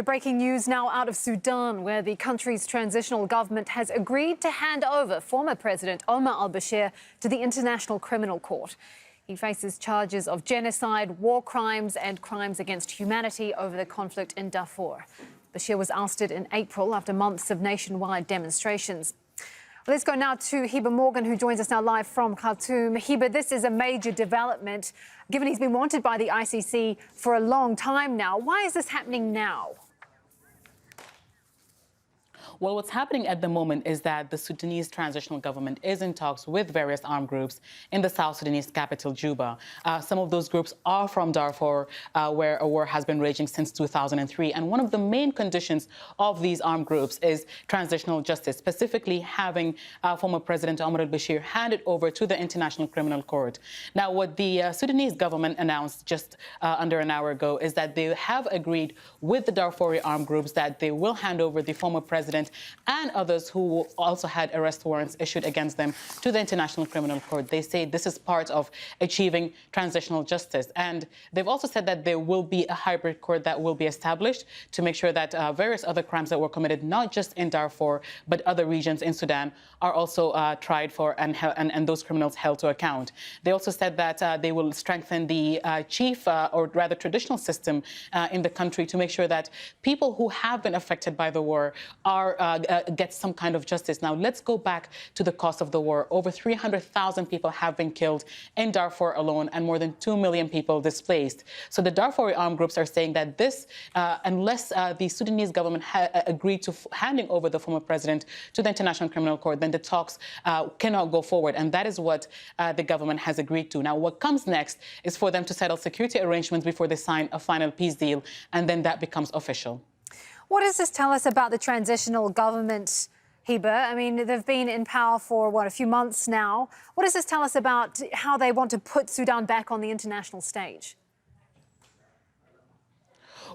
breaking news now out of Sudan, where the country's transitional government has agreed to hand over former President Omar al-Bashir to the International Criminal Court. He faces charges of genocide, war crimes and crimes against humanity over the conflict in Darfur. Bashir was ousted in April after months of nationwide demonstrations. Let's go now to Heber Morgan, who joins us now live from Khartoum. Heber, this is a major development, given he's been wanted by the ICC for a long time now. Why is this happening now? Well, what's happening at the moment is that the Sudanese transitional government is in talks with various armed groups in the South Sudanese capital, Juba. Some of those groups are from Darfur, where a war has been raging since 2003. And one of the main conditions of these armed groups is transitional justice, specifically having former President Omar al-Bashir handed over to the International Criminal Court. Now, what the Sudanese government announced just under an hour ago is that they have agreed with the Darfuri armed groups that they will hand over the former president and others who also had arrest warrants issued against them to the International Criminal Court. They say this is part of achieving transitional justice. And they've also said that there will be a hybrid court that will be established to make sure that various other crimes that were committed, not just in Darfur, but other regions in Sudan, are also tried for and those criminals held to account. They also said that they will strengthen the chief, or rather traditional system in the country to make sure that people who have been affected by the war are get some kind of justice. Now, let's go back to the cost of the war. Over 300,000 people have been killed in Darfur alone and more than 2 million people displaced. So the Darfuri armed groups are saying that this, unless the Sudanese government agreed to handing over the former president to the International Criminal Court, then the talks cannot go forward. And that is what the government has agreed to. Now, what comes next is for them to settle security arrangements before they sign a final peace deal, and then that becomes official. What does this tell us about the transitional government, Heber? I mean, they've been in power for, a few months now. What does this tell us about how they want to put Sudan back on the international stage?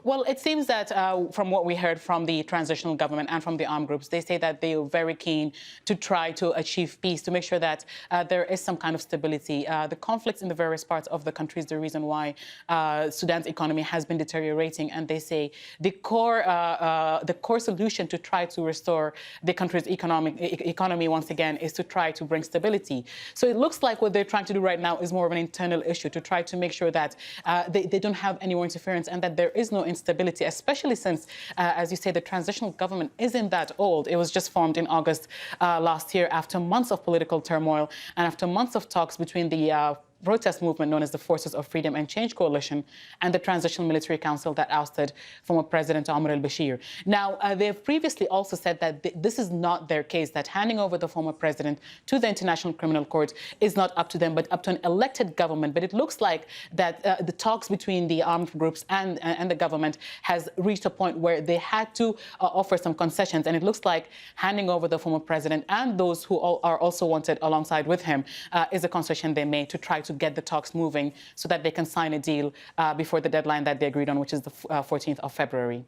Well, it seems that from what we heard from the transitional government and from the armed groups, they say that they are very keen to try to achieve peace, to make sure that there is some kind of stability. The conflicts in the various parts of the country is the reason why Sudan's economy has been deteriorating. And they say the core solution to try to restore the country's economy once again is to try to bring stability. So it looks like what they're trying to do right now is more of an internal issue, to try to make sure that they don't have any more interference and that there is no instability, especially since, as you say, the transitional government isn't that old. It was just formed in August last year after months of political turmoil and after months of talks between the protest movement known as the Forces of Freedom and Change Coalition and the Transitional Military Council that ousted former President Omar al-Bashir. Now, they've previously also said that this is not their case, that handing over the former president to the International Criminal Court is not up to them, but up to an elected government. But it looks like that the talks between the armed groups and the government has reached a point where they had to offer some concessions. And it looks like handing over the former president and those who are also wanted alongside with him is a concession they made to try to get the talks moving so that they can sign a deal before the deadline that they agreed on, which is the 14th of February.